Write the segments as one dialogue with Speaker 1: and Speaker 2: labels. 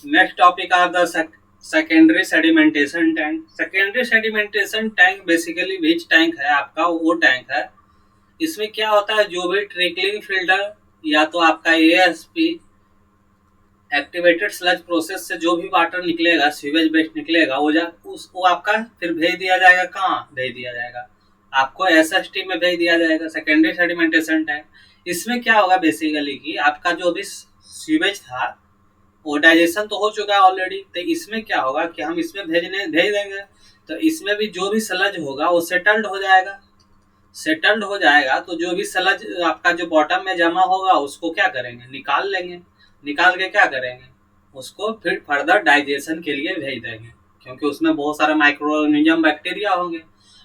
Speaker 1: Next topic are the secondary sedimentation tank. Secondary sedimentation tank basically which tank है आपका, वो tank है। इसमें क्या होता है, जो भी ट्रिकलिंग फिल्टर या तो आपका एएसपी एक्टिवेटेड स्लज प्रोसेस से जो भी वाटर निकलेगा, सीवेज वेस्ट निकलेगा, उसको आपका फिर भेज दिया जाएगा। कहाँ भेज दिया जाएगा? आपको एसएसटी में भेज दिया जाएगा, सेकेंडरी सेडिमेंटेशन टैंक। इसमें क्या होगा बेसिकली कि आपका जो भी सीवेज था वो डाइजेशन तो हो चुका है ऑलरेडी, तो इसमें क्या होगा कि हम इसमें भेज देंगे, तो इसमें भी जो भी स्लज होगा वो सेटल्ड हो जाएगा। सेटल्ड हो जाएगा तो जो भी स्लज आपका जो बॉटम में जमा होगा उसको क्या करेंगे, निकाल लेंगे। निकाल के क्या करेंगे, उसको फिर फर्दर डाइजेशन के लिए भेज देंगे, क्योंकि उसमें बहुत सारा माइक्रो ऑर्गेनिज्म बैक्टीरिया होंगे।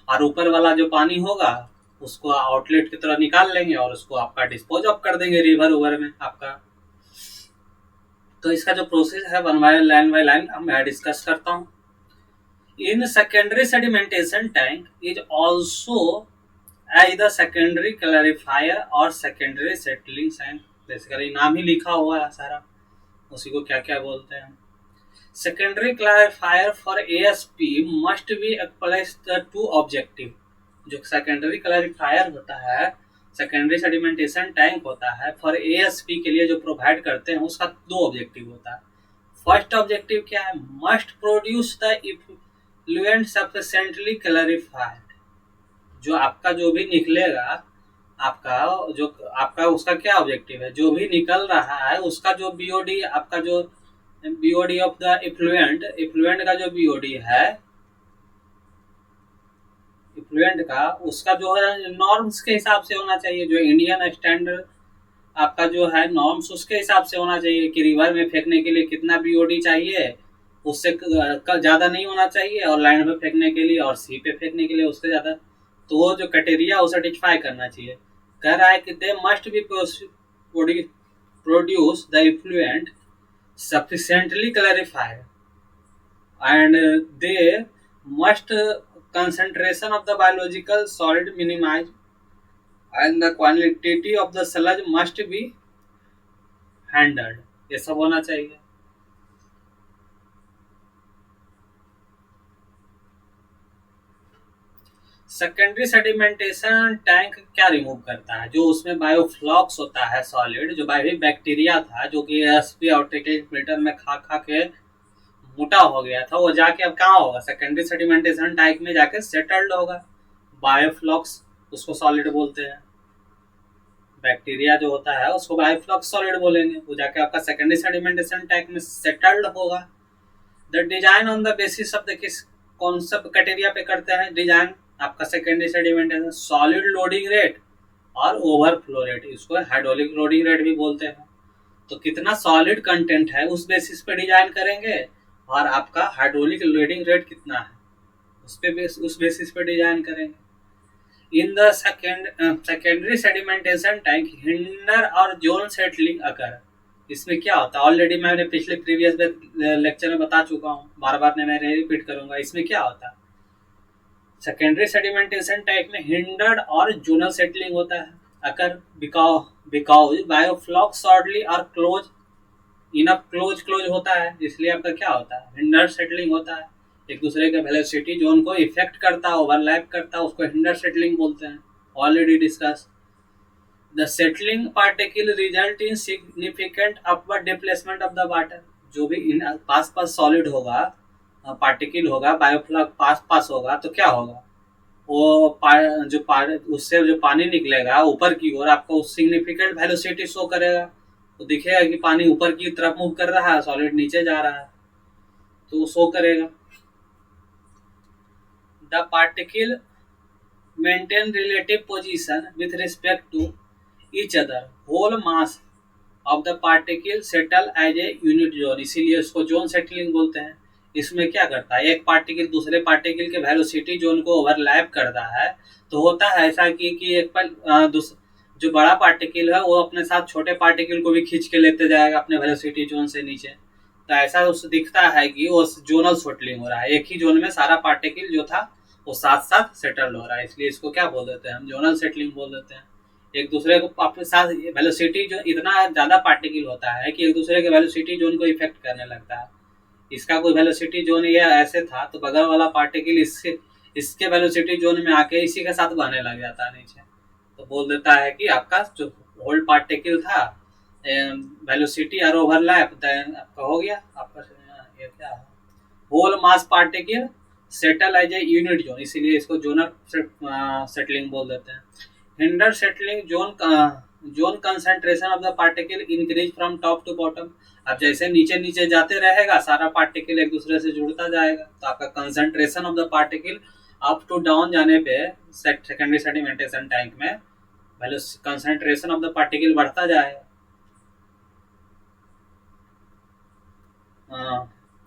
Speaker 1: और ऊपर वाला जो पानी होगा उसको आउटलेट की तरह निकाल लेंगे और उसको आपका डिस्पोज ऑफ कर देंगे रिवर उवर में आपका। तो इसका जो प्रोसेस है वन बाय लाइन मैं डिस्कस करता हूँ। In secondary sedimentation tank is also as the secondary clarifier और सेकेंडरी सेटलिंग टैंक। बेसिकली नाम ही लिखा हुआ है सारा, उसी को क्या क्या बोलते हैं। Secondary clarifier for ASP must be express the two objective. जो सेकेंडरी क्लैरिफायर होता है, सेकेंडरी सेडिमेंटेशन टैंक होता है, फॉर एएसपी के लिए जो प्रोवाइड करते हैं उसका दो ऑब्जेक्टिव होता है। फर्स्ट ऑब्जेक्टिव क्या है, must produce the effluent sufficiently clarified. जो आपका जो भी निकलेगा, आपका उसका क्या ऑब्जेक्टिव है, जो भी निकल रहा है उसका जो बीओडी, आपका जो बीओडी ऑफ द इफ्लुएंट का जो बीओडी है, इफ्लुएंट का उसका जो है नॉर्म्स के हिसाब से होना चाहिए। जो इंडियन स्टैंडर्ड आपका जो है नॉर्म्स, उसके हिसाब से होना चाहिए कि रिवर में फेंकने के लिए कितना बीओडी चाहिए, उससे ज़्यादा नहीं होना चाहिए, और लैंड पे फेंकने के लिए और सी पे फेंकने के लिए उससे ज़्यादा। तो वो जो क्राइटेरिया वो सेटिस्फाई करना चाहिए। कह रहा है कि they must be produce the effluent sufficiently clarified and they must concentration of the biological solid minimized and the quantity of the sludge must be handled। ये सब होना चाहिए। सेकेंडरी सेडिमेंटेशन टैंक क्या रिमूव करता है, जो उसमें बायोफ्लॉक्स होता है सॉलिड, जो बायो बैक्टीरिया था जो कि एएसपी और ट्रिकलिंग फिल्टर में खा खा के मोटा हो गया था, वो जाके अब कहाँ होगा, सेकेंडरी सेडिमेंटेशन टैंक में जाके सेटल्ड होगा। बायोफ्लॉक्स उसको सॉलिड बोलते हैं, बैक्टीरिया जो होता है उसको बायोफ्लॉक्स सॉलिड बोलेंगे, वो जाके आपका सेकेंडरी सेडिमेंटेशन टैंक में सेटल्ड होगा। The design on the basis of the किस कॉन्सेप्ट क्राइटेरिया पे करते हैं डिजाइन आपका secondary sedimentation, solid loading rate और ओवरफ्लो रेट, इसको हाइड्रोलिक लोडिंग रेट भी बोलते हैं। तो कितना सॉलिड कंटेंट है उस बेसिस पे डिजाइन करेंगे, और आपका हाइड्रोलिक लोडिंग रेट कितना है उस बेसिस पे डिजाइन करेंगे। In the secondary sedimentation tank hinder और जोन सेटलिंग अकर। इसमें क्या होता है, ऑलरेडी मैंने पिछले प्रीवियस लेक्चर में बता चुका हूँ, बार बार मैं रिपीट करूंगा। इसमें क्या होता है, सेकेंडरी सेडिमेंटेशन टैंक में हिंडर्ड और जोनल सेटलिंग होता है अकर बिकॉज बायोफ्लॉक शॉर्टली और क्लोज इनफ क्लोज होता है, इसलिए आपका क्या होता है, हिंडर सेटलिंग होता है। एक दूसरे के वेलोसिटी जोन को इफेक्ट करता है, ओवरलैप करता है, उसको हिंडर सेटलिंग बोलते हैं, already discuss. The settling particle result in significant upward displacement of the water. जो भी पास सॉलिड होगा, पार्टिकल होगा, बायोफ्लॉक पास होगा, तो क्या होगा, वो उससे जो पानी निकलेगा ऊपर की ओर आपको सिग्निफिकेंट वेलोसिटी शो करेगा। तो दिखेगा कि पानी ऊपर की तरफ मूव कर रहा है, सॉलिड नीचे जा रहा है, तो वो शो करेगा। The particle maintain relative position with respect to each other, whole mass of the particle settle as a unit zone, इसीलिए उसको जोन सेटलिंग बोलते हैं। इसमें क्या करता है, एक पार्टिकल दूसरे पार्टिकल के वेलोसिटी जोन को ओवरलैप करता है। तो होता है ऐसा कि एक पर जो बड़ा पार्टिकल है वो अपने साथ छोटे पार्टिकल को भी खींच के लेते जाएगा अपने वेलोसिटी जोन से नीचे। तो ऐसा उससे दिखता है कि वो जोनल सेटलिंग हो रहा है, एक ही जोन में सारा पार्टिकल जो था वो साथ साथ सेटल हो रहा है, इसलिए इसको क्या बोल देते हैं, हम जोनल सेटलिंग बोल देते हैं। एक दूसरे को अपने साथ वेलोसिटी जो इतना ज़्यादा पार्टिकल होता है कि एक दूसरे के वेलोसिटी जोन को इफेक्ट करने लगता है। इसका कोई वेलोसिटी जोन ये ऐसे था तो बगल वाला पार्टिकल इसके वेलोसिटी जोन में आके इसी के साथ बहने लग जाता है नीचे। तो बोल देता है कि आपका जो होल पार्टिकल था वेलोसिटी और ओवरलैप देन आपका हो गया आपका ये क्या है whole mass particle settle as a unit zone, इसीलिए इसको जोनल सेटलिंग बोल देते हैं। Hinder settling zone concentration of the particle increase from top to bottom. अब जैसे नीचे नीचे जाते रहेगा सारा पार्टिकल एक दूसरे से जुड़ता जाएगा तो आपका concentration of the particle up to down जाने पे सेकेंडरी सेडिमेंटेशन टैंक में value concentration of the particle बढ़ता जाएगा।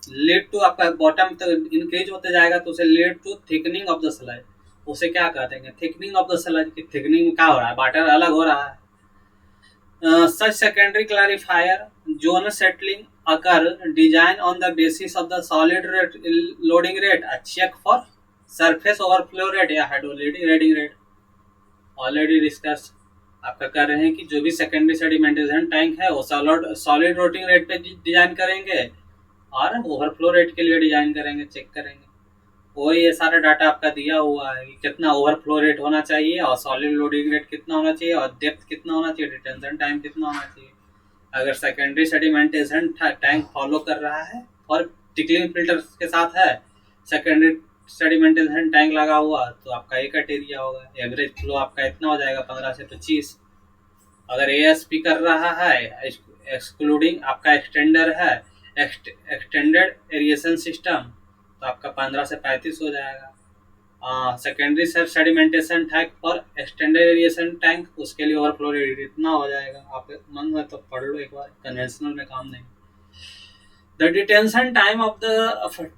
Speaker 1: लीड टू आपका बॉटम तो इंक्रीज होते जाएगा तो उसे lead to thickening of the sludge. उसे क्या कहते हैं थिकनिंग ऑफ द स्लज की थिकनिंग क्या हो रहा है वाटर अलग हो रहा है। Such secondary clarifier zone settling occur design on the basis of the solid loading rate, a check for surface overflow rate या hydrolytic loading rate। Already discuss आपका कर रहे हैं कि जो भी सेकेंडरी सेडिमेंटेशन टैंक है वो सॉलिड लोडिंग रेट पे डिजाइन करेंगे और ओवरफ्लो रेट के लिए डिजाइन करेंगे, चेक करेंगे। वो ये सारा डाटा आपका दिया हुआ है कि कितना ओवरफ्लो रेट होना चाहिए और सॉलिड लोडिंग रेट कितना होना चाहिए और डेप्थ कितना होना चाहिए, डिटेंशन टाइम कितना होना चाहिए। अगर सेकेंडरी सेडिमेंटेशन टैंक फॉलो कर रहा है और टिकलिंग फिल्टर के साथ है सेकेंडरी सेडिमेंटेशन टैंक लगा हुआ तो आपका ये क्राइटेरिया होगा। एवरेज फ्लो आपका इतना हो जाएगा 15 से 25। अगर एएसपी कर रहा है एक्सक्लूडिंग आपका एक्सटेंडर है एक्सटेंडेड एरिएशन सिस्टम तो आपका 15 से 35 हो जाएगा। Secondary sedimentation tank for extended aeration tank उसके लिए ओवरफ्लो रेट इतना हो जाएगा। आप मन में तो पढ़ लो एक बार, कन्वेंशनल में काम नहीं। The detention time of the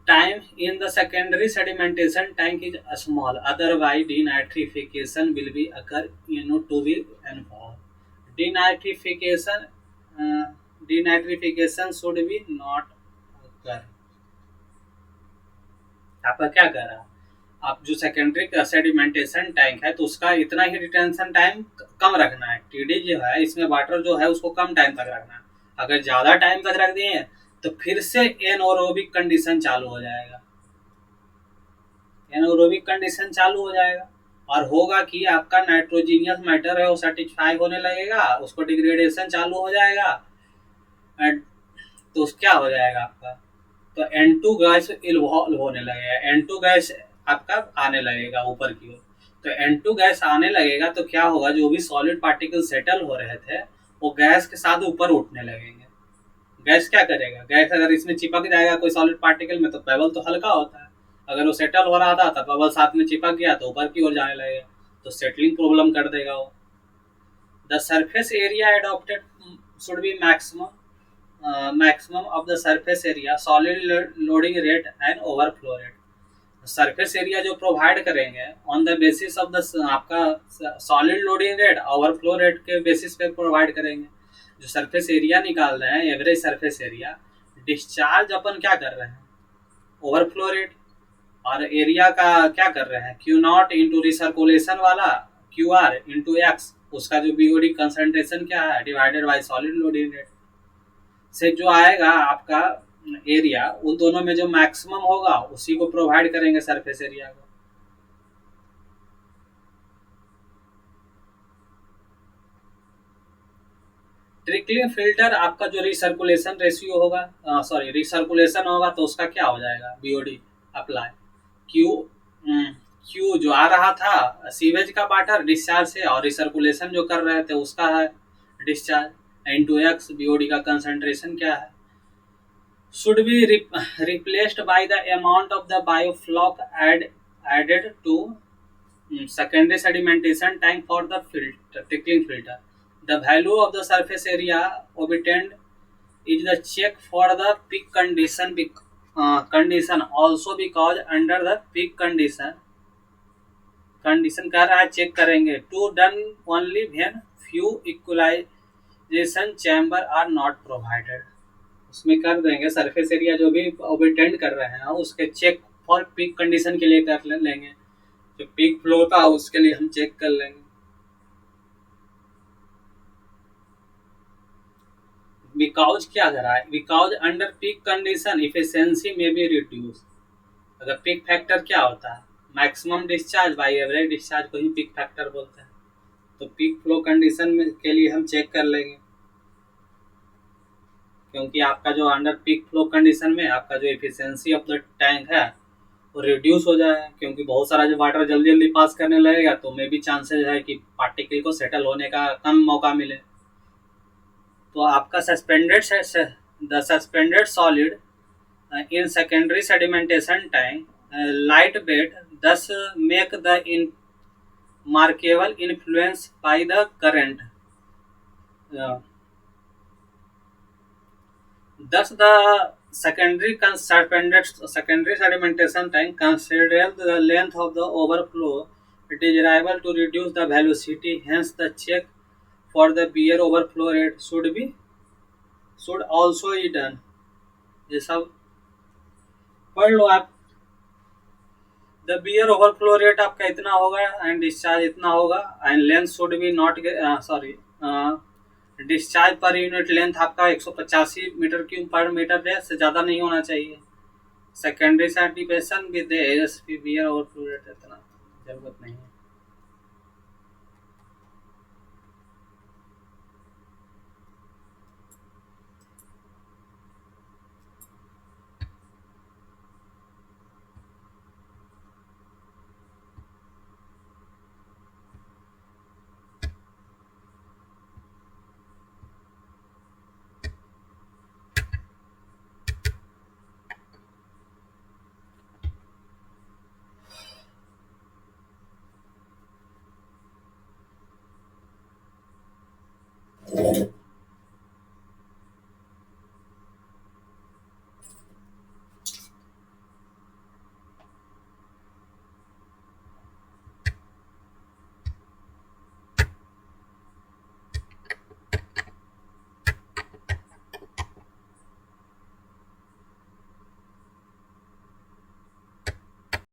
Speaker 1: time in the secondary sedimentation tank is small, otherwise denitrification will be occur to be involved. Denitrification should be not occur। आपका क्या कर रहा है आप जो सेकेंडरी सेडिमेंटेशन टैंक है तो उसका इतना ही डिटेंशन टाइम कम रखना है। टीडी जो है इसमें वाटर जो है उसको कम टाइम तक रखना है। अगर ज्यादा टाइम तक रख दिए तो फिर से एनओरोबिक कंडीशन चालू हो जाएगा। एनओरोबिक कंडीशन चालू हो जाएगा और होगा कि आपका नाइट्रोजीनियस मैटर है वो सेटिस्फाई होने लगेगा, उसको डिग्रेडेशन चालू हो जाएगा। तो क्या हो जाएगा आपका तो N2 गैस इन्वॉल्व होने लगेगा, N2 गैस आपका आने लगेगा ऊपर की ओर। तो N2 गैस आने लगेगा तो क्या होगा जो भी सॉलिड पार्टिकल सेटल हो रहे थे वो गैस के साथ ऊपर उठने लगेंगे। गैस क्या करेगा, गैस अगर इसमें चिपक जाएगा कोई सॉलिड पार्टिकल में तो पेबल तो हल्का होता है, अगर वो सेटल हो रहा था तो पेबल साथ में चिपक गया तो ऊपर की ओर जाने लगेगा तो सेटलिंग प्रॉब्लम कर देगा वो। The surface area adopted should be maximum of the surface area solid loading rate and overflow rate. Surface area जो प्रोवाइड करेंगे on the basis of the आपका solid loading rate overflow rate के basis पे provide करेंगे। जो surface area निकाल रहे हैं एवरेज सरफेस एरिया, डिस्चार्ज अपन क्या कर रहे हैं ओवरफ्लो रेट, और एरिया का क्या कर रहे हैं क्यू नॉट इंटू रिसर्कुलेशन वाला क्यू आर इंटू एक्स, उसका जो बीओडी कंसंट्रेशन क्या है divided by solid loading rate से जो आएगा आपका एरिया उन दोनों में जो मैक्सिमम होगा उसी को प्रोवाइड करेंगे सरफेस एरिया को। ट्रिकलिंग फिल्टर आपका जो रिसर्कुलेशन रेशियो होगा रिसर्कुलेशन होगा तो उसका क्या हो जाएगा बीओडी अप्लाई क्यू जो आ रहा था सीवेज का वाटर डिस्चार्ज से और रिसर्कुलेशन जो कर रहे थे उसका है डिस्चार्ज इनटू एक्स बीओडी का कंसंट्रेशन क्या है should be replaced by the amount of the biofloc added to secondary sedimentation tank for the trickling filter. The value of the surface area obtained is the check for the peak condition also because under the peak condition कर रहा है check करेंगे to done only when few equalization chamber are not provided। उसमें कर देंगे surface area जो भी ओबिटेंड कर रहे हैं उसके चेक फॉर पीक कंडीशन के लिए कर लेंगे, जो पीक फ्लो था उसके लिए हम चेक कर लेंगे। बिकॉज क्या करा है, because under peak condition efficiency में बी रिड्यूस। अगर पीक फैक्टर क्या होता है, maximum discharge by average discharge को ही पीक फैक्टर बोलते हैं। तो पीक फ्लो कंडीशन में के लिए हम चेक कर लेंगे, क्योंकि आपका जो अंडर पीक फ्लो कंडीशन में आपका जो एफिशिएंसी ऑफ द टैंक है वो रिड्यूस हो जाए, क्योंकि बहुत सारा जो वाटर जल्दी जल्दी पास करने लगेगा तो मे भी चांसेस है कि पार्टिकल को सेटल होने का कम मौका मिले। तो आपका the suspended solid in secondary sedimentation tank light weight thus make the markable influence by the current. Thus the secondary sedimentation tank considers the length of the overflow it is liable to reduce the velocity, hence the check for the beer overflow rate should also be done. ये सब पढ़ लो आप। The beer overflow rate आपका इतना होगा and discharge इतना होगा and length should be not discharge per unit length आपका 185 मीटर क्यूब पर मीटर है, से ज़्यादा नहीं होना चाहिए। Secondary saturation with ASP bear overflow rate इतना जरूरत नहीं है।